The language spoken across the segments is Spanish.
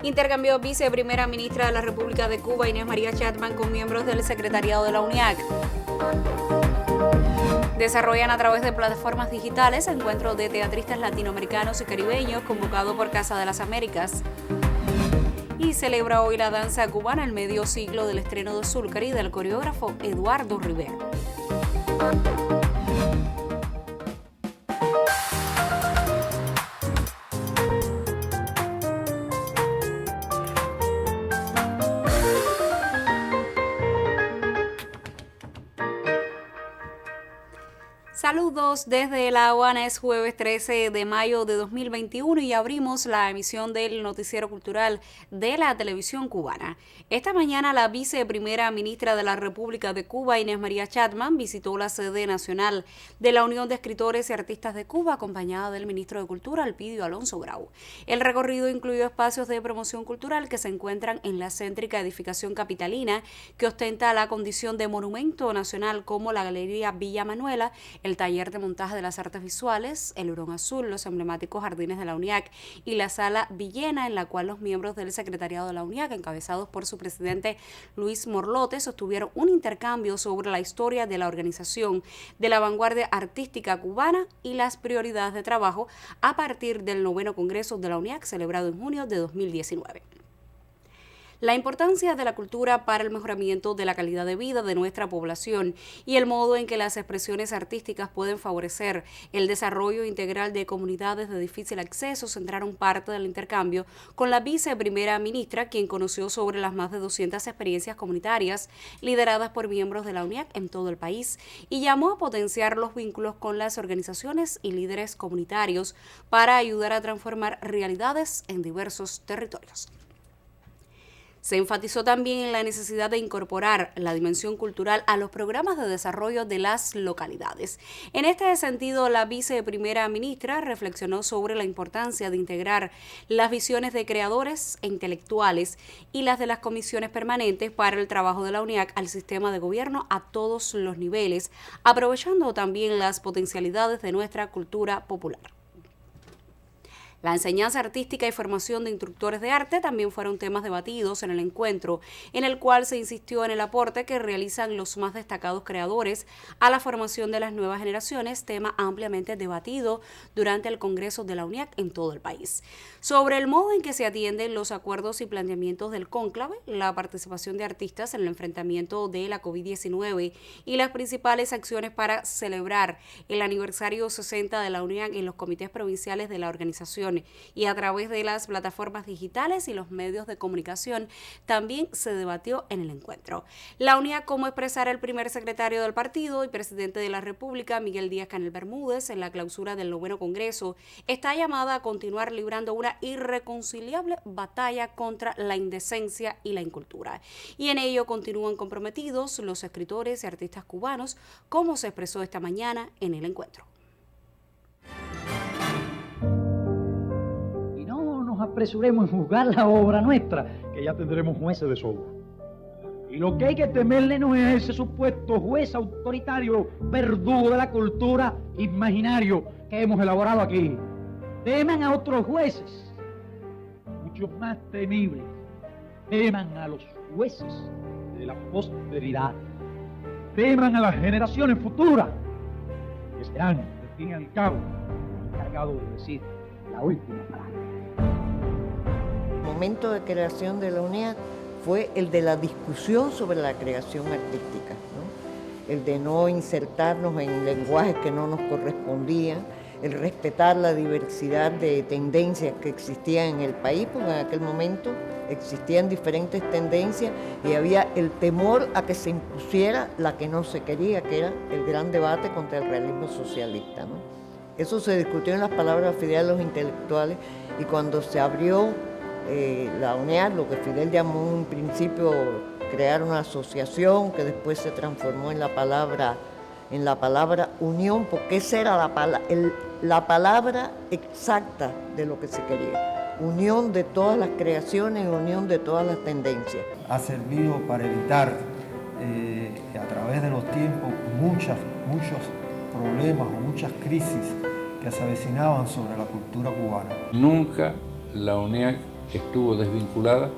Intercambió viceprimera ministra de la República de Cuba, Inés María Chapman, con miembros del secretariado de la UNIAC. Desarrollan a través de plataformas digitales encuentros de teatristas latinoamericanos y caribeños convocado por Casa de las Américas. Y celebra hoy la danza cubana, el medio siglo del estreno de Zulcari del coreógrafo Eduardo Rivera. Saludos desde La Habana, es jueves 13 de mayo de 2021 y abrimos la emisión del noticiero cultural de la televisión cubana. Esta mañana la viceprimera ministra de la República de Cuba, Inés María Chapman, visitó la sede nacional de la Unión de Escritores y Artistas de Cuba, acompañada del ministro de Cultura, Elpidio Alonso Grau. El recorrido incluyó espacios de promoción cultural que se encuentran en la céntrica edificación capitalina que ostenta la condición de monumento nacional, como la Galería Villa Manuela, el taller de montaje de las artes visuales, el Hurón Azul, los emblemáticos jardines de la UNIAC y la sala Villena, en la cual los miembros del secretariado de la UNIAC, encabezados por su presidente Luis Morlote, sostuvieron un intercambio sobre la historia de la organización de la vanguardia artística cubana y las prioridades de trabajo a partir del 9º Congreso de la UNIAC, celebrado en junio de 2019. La importancia de la cultura para el mejoramiento de la calidad de vida de nuestra población y el modo en que las expresiones artísticas pueden favorecer el desarrollo integral de comunidades de difícil acceso centraron parte del intercambio con la viceprimera ministra, quien conoció sobre las más de 200 experiencias comunitarias lideradas por miembros de la UNIAC en todo el país y llamó a potenciar los vínculos con las organizaciones y líderes comunitarios para ayudar a transformar realidades en diversos territorios. Se enfatizó también en la necesidad de incorporar la dimensión cultural a los programas de desarrollo de las localidades. En este sentido, la viceprimera ministra reflexionó sobre la importancia de integrar las visiones de creadores e intelectuales y las de las comisiones permanentes para el trabajo de la UNIAC al sistema de gobierno a todos los niveles, aprovechando también las potencialidades de nuestra cultura popular. La enseñanza artística y formación de instructores de arte también fueron temas debatidos en el encuentro, en el cual se insistió en el aporte que realizan los más destacados creadores a la formación de las nuevas generaciones, tema ampliamente debatido durante el Congreso de la UNIAC en todo el país. Sobre el modo en que se atienden los acuerdos y planteamientos del cónclave, la participación de artistas en el enfrentamiento de la COVID-19 y las principales acciones para celebrar el aniversario 60 de la UNIAC en los comités provinciales de la organización y a través de las plataformas digitales y los medios de comunicación también se debatió en el encuentro. La UNIAC, como expresara el primer secretario del partido y presidente de la República, Miguel Díaz-Canel Bermúdez, en la clausura del 9º Congreso, está llamada a continuar librando una irreconciliable batalla contra la indecencia y la incultura. Y en ello continúan comprometidos los escritores y artistas cubanos, como se expresó esta mañana en el encuentro. Apresuremos en juzgar la obra nuestra, que ya tendremos jueces de sobra. Y lo que hay que temerle no es a ese supuesto juez autoritario, verdugo de la cultura imaginario que hemos elaborado aquí. Teman a otros jueces, muchos más temibles. Teman a los jueces de la posteridad. Teman a las generaciones futuras, que serán, al fin y al cabo, encargados de decir la última palabra. El momento de creación de la UNIAC fue el de la discusión sobre la creación artística, ¿no? El de no insertarnos en lenguajes que no nos correspondían, el respetar la diversidad de tendencias que existían en el país, porque en aquel momento existían diferentes tendencias y había el temor a que se impusiera la que no se quería, que era el gran debate contra el realismo socialista, ¿no? Eso se discutió en las palabras de Fidel a los intelectuales, y cuando se abrió la UNIAC, lo que Fidel llamó en un principio crear una asociación, que después se transformó en la palabra unión, porque esa era la palabra exacta de lo que se quería. Unión de todas las creaciones, unión de todas las tendencias. Ha servido para evitar a través de los tiempos muchos problemas o muchas crisis que se avecinaban sobre la cultura cubana. Nunca la UNIAC estuvo desvinculada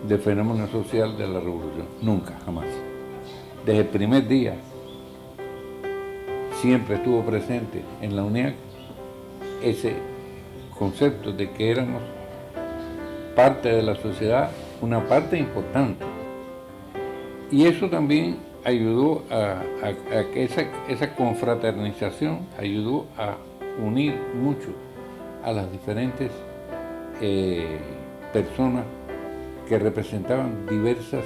del fenómeno social de la revolución, nunca, jamás. Desde el primer día siempre estuvo presente en la UNIAC ese concepto de que éramos parte de la sociedad, una parte importante. Y eso también ayudó a que esa confraternización ayudó a unir mucho a las diferentes personas que representaban diversas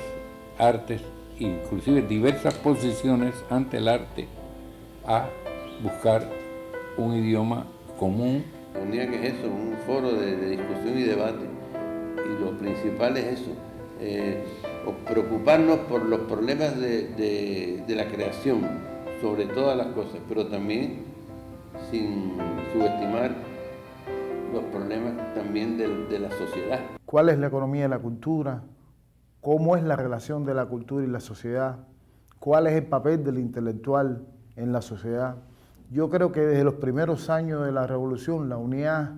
artes, inclusive diversas posiciones ante el arte, a buscar un idioma común. La UNIAC es eso, un foro de discusión y debate, y lo principal es eso, preocuparnos por los problemas de la creación, sobre todas las cosas, pero también sin subestimar los problemas también de la sociedad. ¿Cuál es la economía de la cultura? ¿Cómo es la relación de la cultura y la sociedad? ¿Cuál es el papel del intelectual en la sociedad? Yo creo que desde los primeros años de la revolución, la UNIAC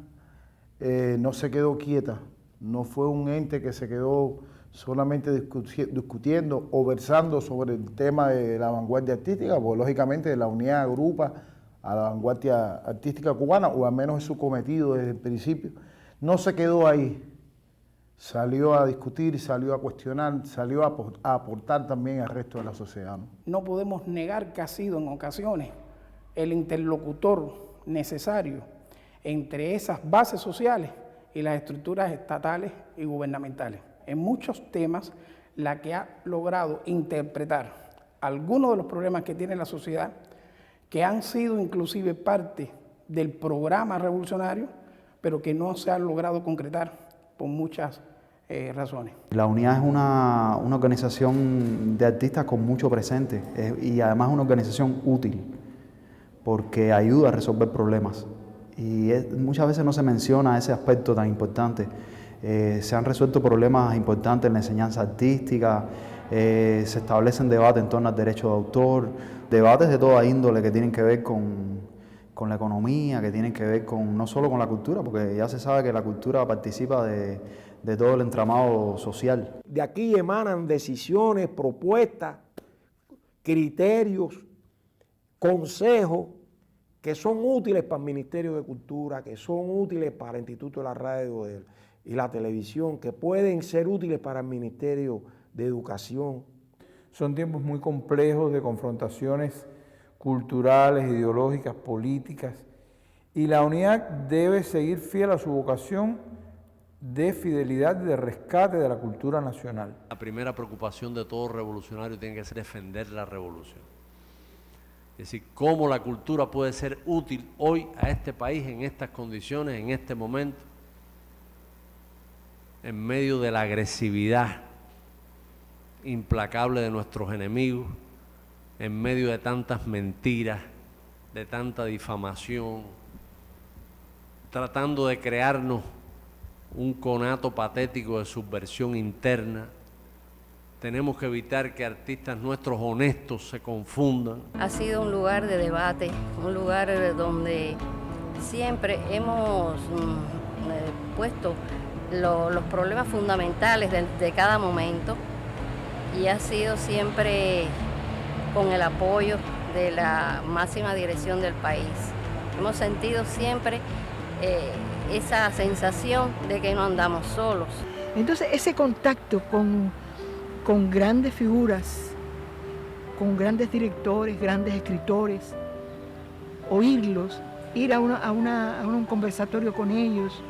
no se quedó quieta, no fue un ente que se quedó solamente discutiendo o versando sobre el tema de la vanguardia artística, porque lógicamente la UNIAC agrupa a la vanguardia artística cubana, o al menos es su cometido desde el principio. No se quedó ahí, salió a discutir, salió a cuestionar, salió a aportar también al resto de la sociedad, ¿no? No podemos negar que ha sido en ocasiones el interlocutor necesario entre esas bases sociales y las estructuras estatales y gubernamentales. En muchos temas, la que ha logrado interpretar algunos de los problemas que tiene la sociedad, que han sido inclusive parte del programa revolucionario, pero que no se han logrado concretar por muchas razones. La UNIAC es una organización de artistas con mucho presente y además una organización útil porque ayuda a resolver problemas y muchas veces no se menciona ese aspecto tan importante. Se han resuelto problemas importantes en la enseñanza artística, se establecen debates en torno al derecho de autor, debates de toda índole que tienen que ver con la economía, que tienen que ver no solo con la cultura, porque ya se sabe que la cultura participa de todo el entramado social. De aquí emanan decisiones, propuestas, criterios, consejos que son útiles para el Ministerio de Cultura, que son útiles para el Instituto de la Radio y la Televisión, que pueden ser útiles para el Ministerio de Educación. Son tiempos muy complejos de confrontaciones culturales, ideológicas, políticas, y la UNIAC debe seguir fiel a su vocación de fidelidad y de rescate de la cultura nacional. La primera preocupación de todo revolucionario tiene que ser defender la revolución. Es decir, cómo la cultura puede ser útil hoy a este país en estas condiciones, en este momento, en medio de la agresividad implacable de nuestros enemigos, en medio de tantas mentiras, de tanta difamación, tratando de crearnos un conato patético de subversión interna. Tenemos que evitar que artistas nuestros honestos se confundan. Ha sido un lugar de debate, un lugar donde siempre hemos puesto los problemas fundamentales de cada momento, y ha sido siempre con el apoyo de la máxima dirección del país. Hemos sentido siempre esa sensación de que no andamos solos. Entonces ese contacto con grandes figuras, con grandes directores, grandes escritores, oírlos, ir a un conversatorio con ellos,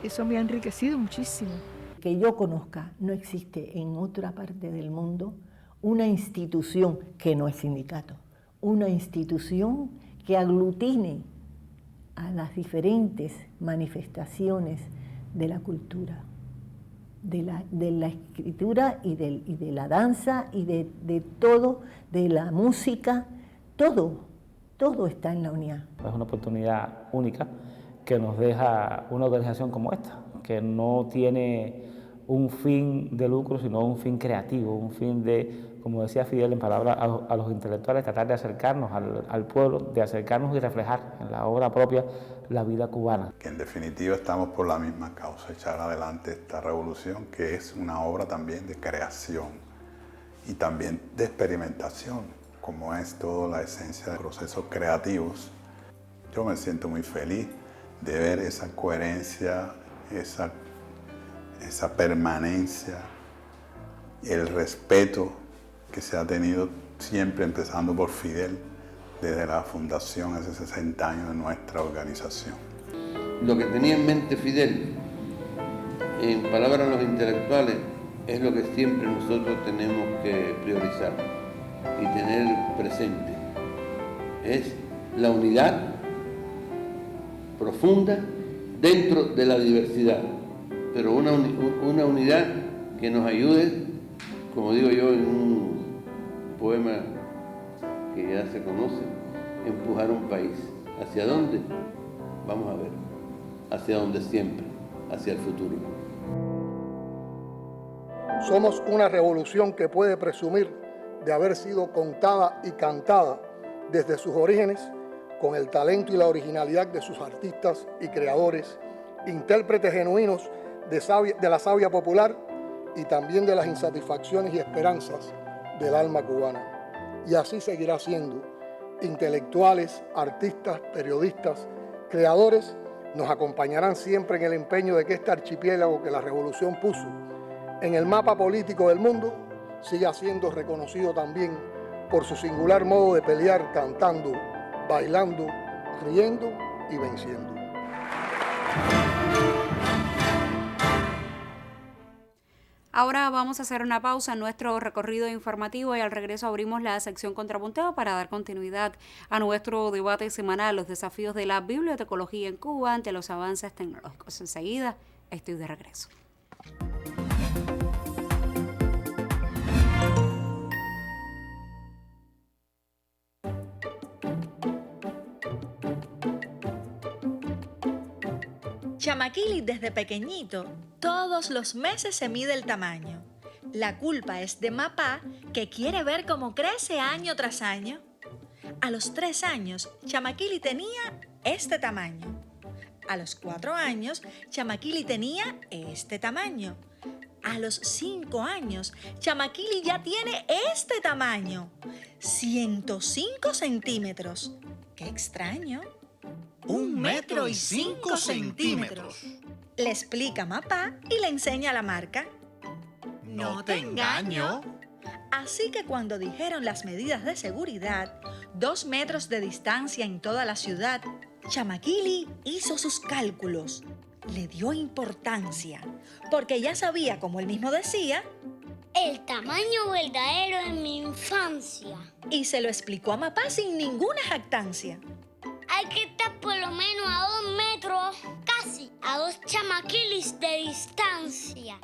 eso me ha enriquecido muchísimo. Que yo conozca, no existe en otra parte del mundo una institución que no es sindicato, una institución que aglutine a las diferentes manifestaciones de la cultura, de la escritura y de la danza y de todo, de la música, todo está en la UNIAC. Es una oportunidad única que nos deja una organización como esta, que no tiene un fin de lucro, sino un fin creativo, un fin de como decía Fidel en palabras a los intelectuales, tratar de acercarnos al pueblo, de acercarnos y reflejar en la obra propia la vida cubana. Que en definitiva estamos por la misma causa, echar adelante esta revolución, que es una obra también de creación y también de experimentación, como es toda la esencia de procesos creativos. Yo me siento muy feliz de ver esa coherencia, esa permanencia, el respeto que se ha tenido siempre, empezando por Fidel, desde la fundación hace 60 años de nuestra organización. Lo que tenía en mente Fidel, en palabras de los intelectuales, es lo que siempre nosotros tenemos que priorizar y tener presente. Es la unidad profunda dentro de la diversidad, pero una unidad que nos ayude, como digo yo en un poema que ya se conoce, empujar un país. ¿Hacia dónde? Vamos a ver. Hacia donde siempre, hacia el futuro. Somos una revolución que puede presumir de haber sido contada y cantada desde sus orígenes con el talento y la originalidad de sus artistas y creadores, intérpretes genuinos de la savia popular y también de las insatisfacciones y esperanzas del alma cubana. Y así seguirá siendo. Intelectuales, artistas, periodistas, creadores nos acompañarán siempre en el empeño de que este archipiélago que la revolución puso en el mapa político del mundo siga siendo reconocido también por su singular modo de pelear cantando, bailando, riendo y venciendo. Ahora vamos a hacer una pausa en nuestro recorrido informativo y al regreso abrimos la sección Contrapunteo para dar continuidad a nuestro debate semanal, los desafíos de la bibliotecología en Cuba ante los avances tecnológicos. Enseguida estoy de regreso. Chamaquili desde pequeñito, todos los meses se mide el tamaño. La culpa es de Mapá, que quiere ver cómo crece año tras año. A los 3 años, Chamaquili tenía este tamaño. A los 4 años, Chamaquili tenía este tamaño. A los 5 años, Chamaquili ya tiene este tamaño. 105 centímetros. ¡Qué extraño! 1 metro y 5 centímetros. Le explica Mapá y le enseña la marca. No te engaño. Así que cuando dijeron las medidas de seguridad, 2 metros de distancia en toda la ciudad, Chamaquili hizo sus cálculos. Le dio importancia, porque ya sabía, como él mismo decía, el tamaño verdadero en mi infancia. Y se lo explicó a Mapá sin ninguna jactancia. Hay que estar por lo menos a 2 metros, casi a 2 chamaquilis de distancia.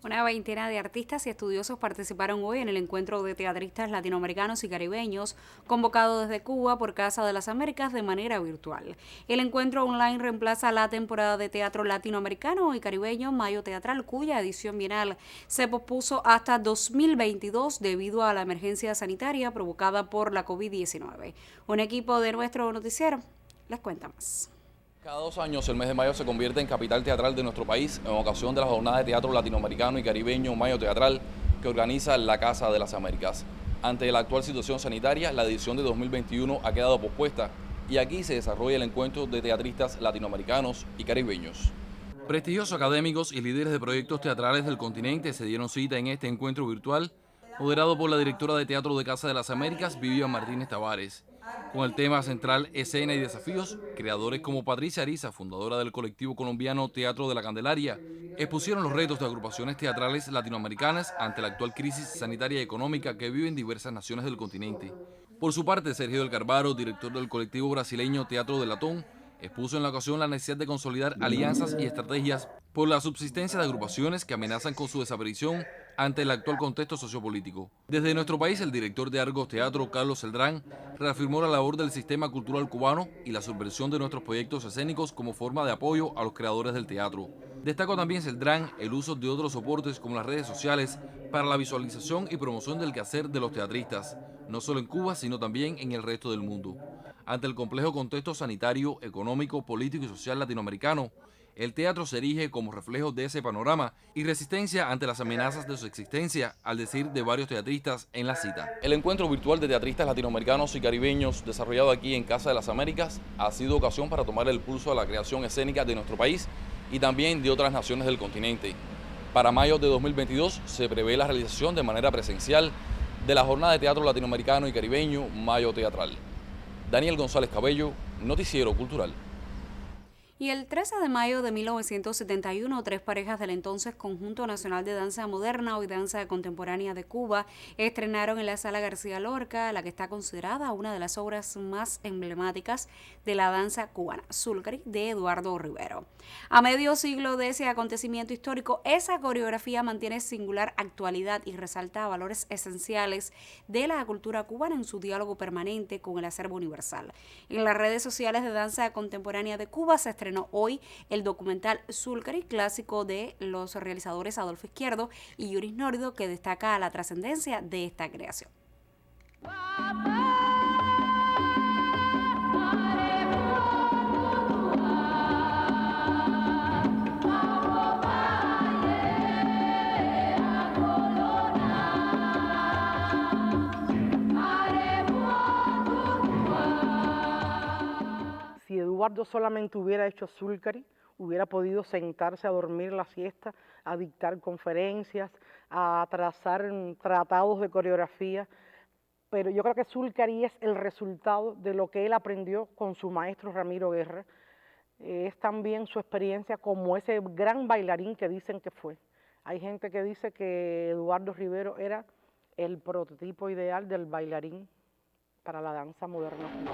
Una veintena de artistas y estudiosos participaron hoy en el encuentro de teatristas latinoamericanos y caribeños convocado desde Cuba por Casa de las Américas de manera virtual. El encuentro online reemplaza la temporada de teatro latinoamericano y caribeño Mayo Teatral, cuya edición bienal se pospuso hasta 2022 debido a la emergencia sanitaria provocada por la COVID-19. Un equipo de nuestro noticiero les cuenta más. Cada 2 años el mes de mayo se convierte en capital teatral de nuestro país en ocasión de la jornada de teatro latinoamericano y caribeño Mayo Teatral que organiza la Casa de las Américas. Ante la actual situación sanitaria, la edición de 2021 ha quedado pospuesta y aquí se desarrolla el encuentro de teatristas latinoamericanos y caribeños. Prestigiosos académicos y líderes de proyectos teatrales del continente se dieron cita en este encuentro virtual moderado por la directora de teatro de Casa de las Américas, Vivian Martínez Tavares. Con el tema central Escena y Desafíos, creadores como Patricia Ariza, fundadora del colectivo colombiano Teatro de la Candelaria, expusieron los retos de agrupaciones teatrales latinoamericanas ante la actual crisis sanitaria y económica que viven diversas naciones del continente. Por su parte, Sergio del Carvalho, director del colectivo brasileño Teatro de Latón, expuso en la ocasión la necesidad de consolidar alianzas y estrategias por la subsistencia de agrupaciones que amenazan con su desaparición ante el actual contexto sociopolítico. Desde nuestro país, el director de Argos Teatro, Carlos Celdrán, reafirmó la labor del sistema cultural cubano y la subversión de nuestros proyectos escénicos como forma de apoyo a los creadores del teatro. Destacó también Celdrán el uso de otros soportes como las redes sociales para la visualización y promoción del quehacer de los teatristas, no solo en Cuba, sino también en el resto del mundo. Ante el complejo contexto sanitario, económico, político y social latinoamericano, el teatro se erige como reflejo de ese panorama y resistencia ante las amenazas de su existencia, al decir de varios teatristas en la cita. El encuentro virtual de teatristas latinoamericanos y caribeños desarrollado aquí en Casa de las Américas ha sido ocasión para tomar el pulso a la creación escénica de nuestro país y también de otras naciones del continente. Para mayo de 2022 se prevé la realización de manera presencial de la Jornada de Teatro Latinoamericano y Caribeño Mayo Teatral. Daniel González Cabello, Noticiero Cultural. Y el 13 de mayo de 1971, 3 parejas del entonces Conjunto Nacional de Danza Moderna y Danza Contemporánea de Cuba estrenaron en la Sala García Lorca la que está considerada una de las obras más emblemáticas de la danza cubana, Zulcari, de Eduardo Rivero. A medio siglo de ese acontecimiento histórico, esa coreografía mantiene singular actualidad y resalta valores esenciales de la cultura cubana en su diálogo permanente con el acervo universal. En las redes sociales de Danza Contemporánea de Cuba se estrenó hoy el documental Zulcari, clásico de los realizadores Adolfo Izquierdo y Yuris Nórdido, que destaca la trascendencia de esta creación. Si Eduardo solamente hubiera hecho Zulcari, hubiera podido sentarse a dormir la siesta, a dictar conferencias, a trazar tratados de coreografía, pero yo creo que Zulcari es el resultado de lo que él aprendió con su maestro Ramiro Guerra. Es también su experiencia como ese gran bailarín que dicen que fue. Hay gente que dice que Eduardo Rivero era el prototipo ideal del bailarín para la danza moderna cubana.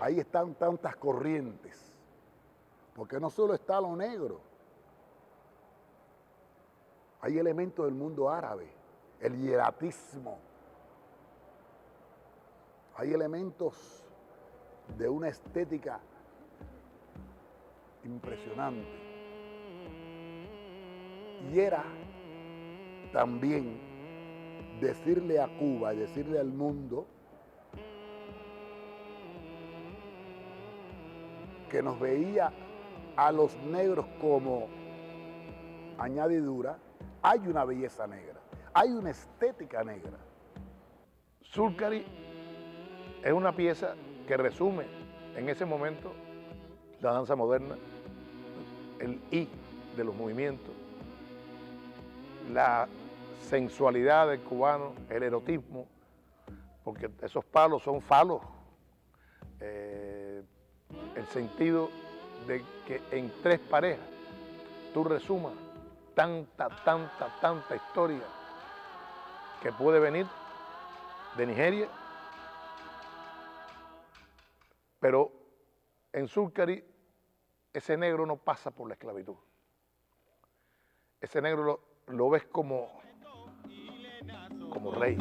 Ahí están tantas corrientes, porque no solo está lo negro, hay elementos del mundo árabe, el hieratismo, hay elementos de una estética impresionante. Y era también decirle a Cuba y decirle al mundo que nos veía a los negros como añadidura. Hay una belleza negra, hay una estética negra. Zulcari es una pieza que resume en ese momento la danza moderna, el I de los movimientos, la sensualidad del cubano, el erotismo, porque esos palos son falos. El sentido de que en 3 parejas tú resumas tanta historia que puede venir de Nigeria, pero en Zulcari ese negro no pasa por la esclavitud. Ese negro lo ves como rey.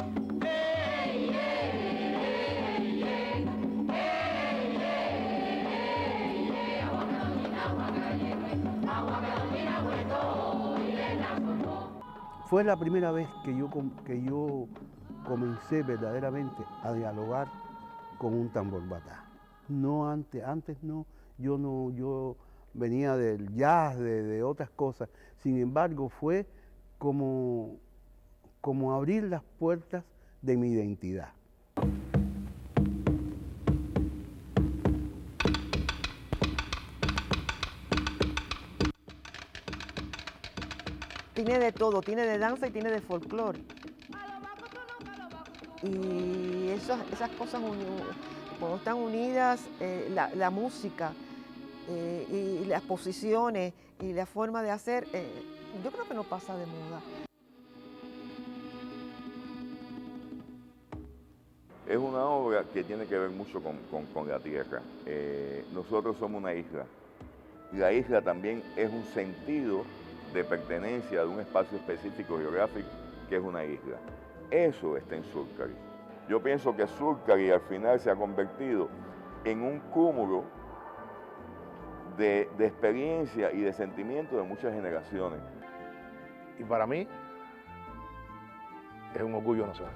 Fue la primera vez que yo comencé verdaderamente a dialogar con un tambor batá. No antes no, yo venía del jazz, de otras cosas. Sin embargo, fue como abrir las puertas de mi identidad. Tiene de todo, tiene de danza y tiene de folclore. Y esas cosas, cuando están unidas, la música y las posiciones y la forma de hacer, yo creo que no pasa de moda. Es una obra que tiene que ver mucho con la tierra. Nosotros somos una isla la isla también es un sentido de pertenencia de un espacio específico geográfico que es una isla. Eso está en Xúrcari. Yo pienso que Xúrcari al final se ha convertido en un cúmulo de experiencia y de sentimiento de muchas generaciones. Y para mí es un orgullo nacional.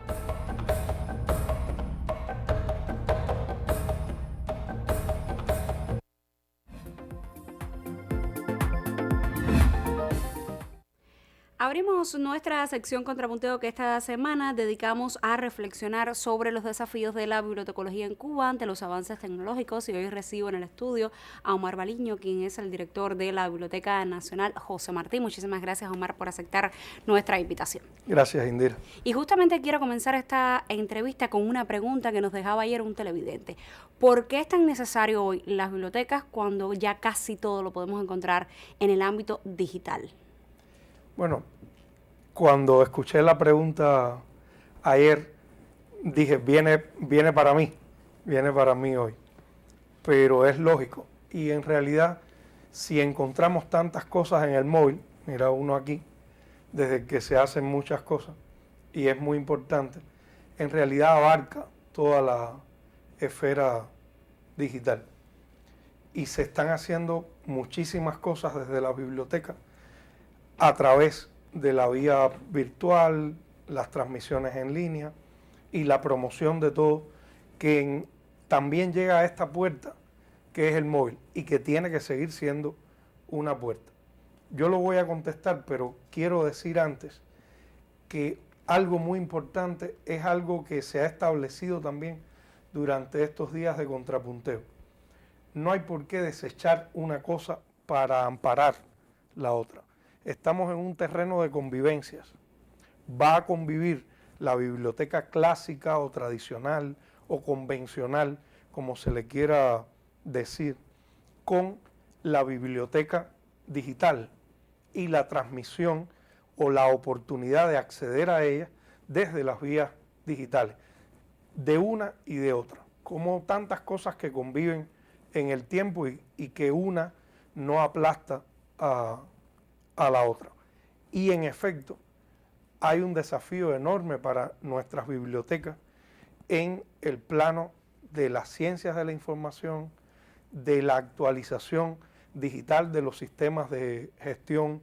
Abrimos nuestra sección Contrapunteo que esta semana dedicamos a reflexionar sobre los desafíos de la bibliotecología en Cuba ante los avances tecnológicos, y hoy recibo en el estudio a Omar Baliño, quien es el director de la Biblioteca Nacional José Martí. Muchísimas gracias, Omar, por aceptar nuestra invitación. Gracias, Indira. Y justamente quiero comenzar esta entrevista con una pregunta que nos dejaba ayer un televidente. ¿Por qué es tan necesario hoy las bibliotecas cuando ya casi todo lo podemos encontrar en el ámbito digital? Bueno, cuando escuché la pregunta ayer, dije, viene para mí hoy, pero es lógico. Y en realidad, si encontramos tantas cosas en el móvil, mira uno aquí, desde que se hacen muchas cosas, y es muy importante, en realidad abarca toda la esfera digital. Y se están haciendo muchísimas cosas desde la biblioteca, a través de la vía virtual, las transmisiones en línea y la promoción de todo, que también llega a esta puerta que es el móvil y que tiene que seguir siendo una puerta. Yo lo voy a contestar, pero quiero decir antes que algo muy importante es algo que se ha establecido también durante estos días de contrapunteo. No hay por qué desechar una cosa para amparar la otra. Estamos en un terreno de convivencias. Va a convivir la biblioteca clásica o tradicional o convencional, como se le quiera decir, con la biblioteca digital y la transmisión o la oportunidad de acceder a ella desde las vías digitales, de una y de otra, como tantas cosas que conviven en el tiempo y que una no aplasta a la otra. Y en efecto, hay un desafío enorme para nuestras bibliotecas en el plano de las ciencias de la información, de la actualización digital de los sistemas de gestión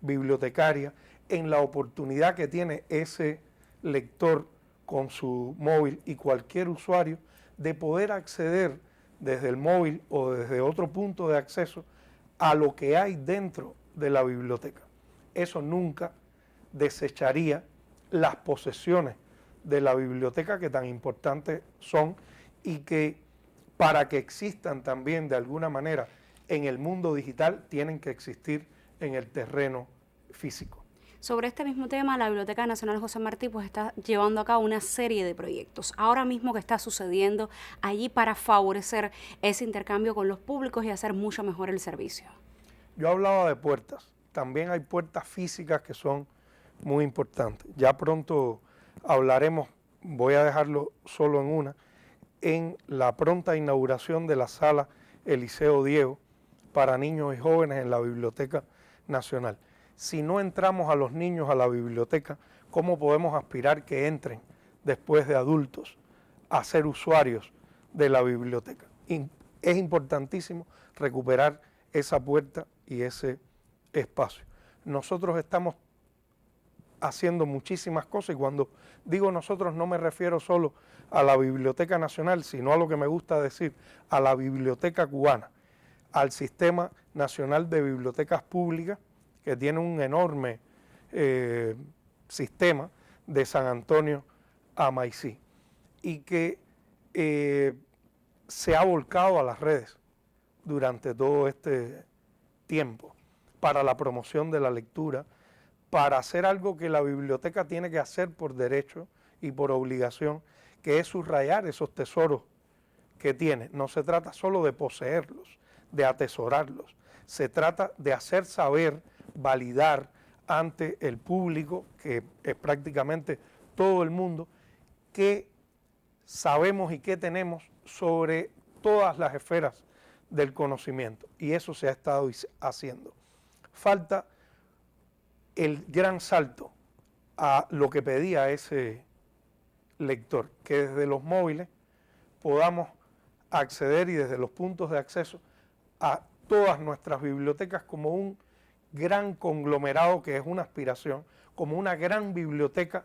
bibliotecaria, en la oportunidad que tiene ese lector con su móvil y cualquier usuario de poder acceder desde el móvil o desde otro punto de acceso a lo que hay dentro de la biblioteca. Eso nunca desecharía las posesiones de la biblioteca, que tan importantes son, y que para que existan también de alguna manera en el mundo digital tienen que existir en el terreno físico. Sobre este mismo tema, la Biblioteca Nacional José Martí pues está llevando a cabo una serie de proyectos. Ahora mismo, ¿qué está sucediendo allí para favorecer ese intercambio con los públicos y hacer mucho mejor el servicio? Yo hablaba de puertas, también hay puertas físicas que son muy importantes. Ya pronto hablaremos, voy a dejarlo solo en una, en la pronta inauguración de la sala Eliseo Diego para niños y jóvenes en la Biblioteca Nacional. Si no entramos a los niños a la biblioteca, ¿cómo podemos aspirar que entren después de adultos a ser usuarios de la biblioteca? Y es importantísimo recuperar esa puerta y ese espacio. Nosotros estamos haciendo muchísimas cosas, y cuando digo nosotros no me refiero solo a la Biblioteca Nacional, sino a lo que me gusta decir, a la Biblioteca Cubana, al Sistema Nacional de Bibliotecas Públicas, que tiene un enorme sistema de San Antonio a Maicí, y que se ha volcado a las redes durante todo este tiempo para la promoción de la lectura, para hacer algo que la biblioteca tiene que hacer por derecho y por obligación, que es subrayar esos tesoros que tiene. No se trata solo de poseerlos, de atesorarlos, se trata de hacer saber, validar ante el público, que es prácticamente todo el mundo, qué sabemos y qué tenemos sobre todas las esferas del conocimiento, y eso se ha estado haciendo. Falta el gran salto a lo que pedía ese lector, que desde los móviles podamos acceder y desde los puntos de acceso a todas nuestras bibliotecas como un gran conglomerado, que es una aspiración, como una gran biblioteca,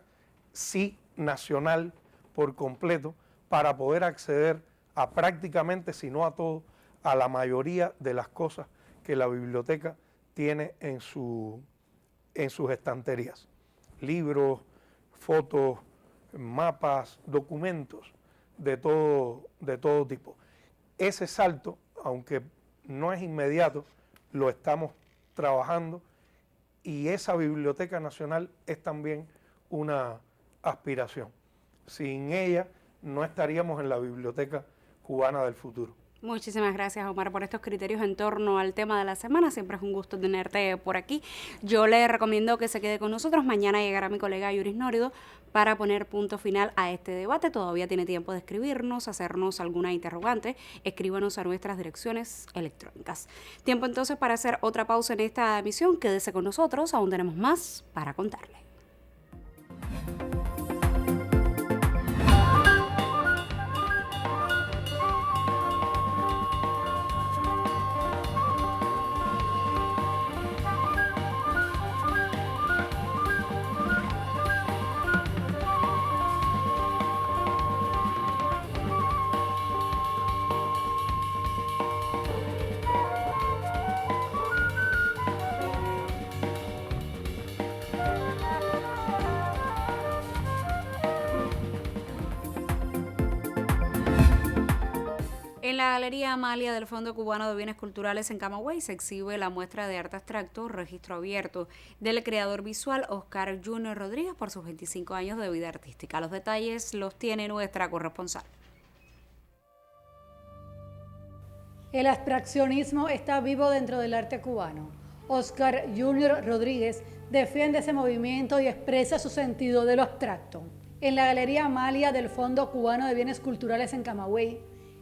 sí, nacional por completo, para poder acceder a prácticamente, si no a todo, a la mayoría de las cosas que la biblioteca tiene en sus estanterías. Libros, fotos, mapas, documentos de todo tipo. Ese salto, aunque no es inmediato, lo estamos trabajando, y esa Biblioteca Nacional es también una aspiración. Sin ella no estaríamos en la Biblioteca Cubana del Futuro. Muchísimas gracias, Omar, por estos criterios en torno al tema de la semana. Siempre es un gusto tenerte por aquí. Yo le recomiendo que se quede con nosotros. Mañana llegará mi colega Yuris Nórido para poner punto final a este debate. Todavía tiene tiempo de escribirnos, hacernos alguna interrogante. Escríbanos a nuestras direcciones electrónicas. Tiempo entonces para hacer otra pausa en esta emisión. Quédese con nosotros, aún tenemos más para contarle. En la Galería Amalia del Fondo Cubano de Bienes Culturales en Camagüey se exhibe la muestra de arte abstracto Registro Abierto del creador visual Oscar Junior Rodríguez por sus 25 años de vida artística. Los detalles los tiene nuestra corresponsal. El abstraccionismo está vivo dentro del arte cubano. Oscar Junior Rodríguez defiende ese movimiento y expresa su sentido de lo abstracto. En la Galería Amalia del Fondo Cubano de Bienes Culturales en Camagüey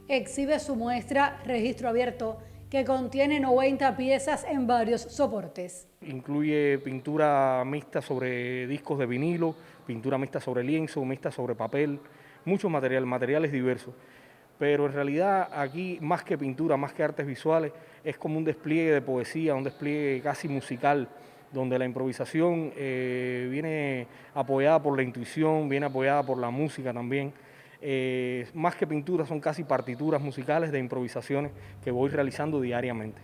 exhibe su muestra Registro Abierto, que contiene 90 piezas en varios soportes. Incluye pintura mixta sobre discos de vinilo, pintura mixta sobre lienzo, mixta sobre papel, mucho material, materiales diversos. Pero en realidad aquí, más que pintura, más que artes visuales, es como un despliegue de poesía, un despliegue casi musical, donde la improvisación viene apoyada por la intuición, viene apoyada por la música también. Más que pinturas, son casi partituras musicales de improvisaciones que voy realizando diariamente.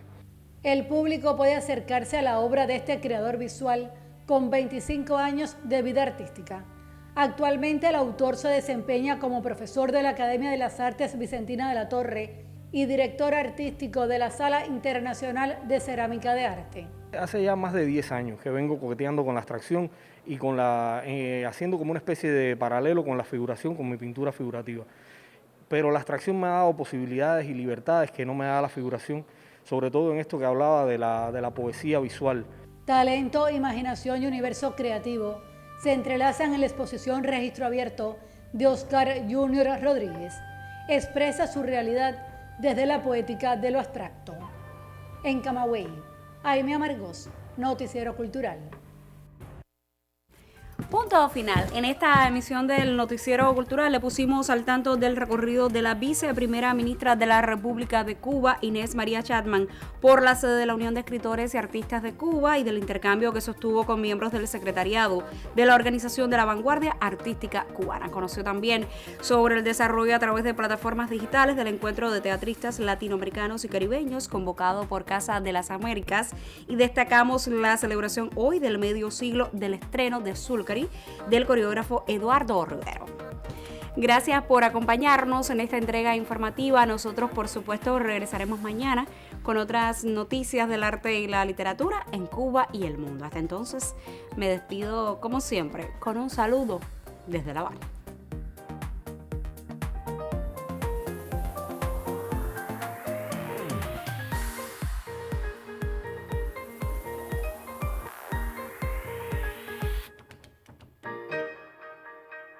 El público puede acercarse a la obra de este creador visual con 25 años de vida artística. Actualmente el autor se desempeña como profesor de la Academia de las Artes Vicentina de la Torre y director artístico de la Sala Internacional de Cerámica de Arte. Hace ya más de 10 años que vengo coqueteando con la abstracción y con haciendo como una especie de paralelo con la figuración, con mi pintura figurativa. Pero la abstracción me ha dado posibilidades y libertades que no me da la figuración, sobre todo en esto que hablaba de la poesía visual. Talento, imaginación y universo creativo se entrelazan en la exposición Registro Abierto de Oscar Junior Rodríguez. Expresa su realidad desde la poética de lo abstracto. En Camagüey, Aimee Amargós, Noticiero Cultural. Punto final. En esta emisión del Noticiero Cultural le pusimos al tanto del recorrido de la viceprimera ministra de la República de Cuba, Inés María Chapman, por la sede de la Unión de Escritores y Artistas de Cuba y del intercambio que sostuvo con miembros del secretariado de la Organización de la Vanguardia Artística Cubana. Conoció también sobre el desarrollo a través de plataformas digitales del encuentro de teatristas latinoamericanos y caribeños convocado por Casa de las Américas y destacamos la celebración hoy del medio siglo del estreno de Zulcari del coreógrafo Eduardo Rivero. Gracias por acompañarnos en esta entrega informativa. Nosotros, por supuesto, regresaremos mañana con otras noticias del arte y la literatura en Cuba y el mundo. Hasta entonces, me despido, como siempre, con un saludo desde La Habana.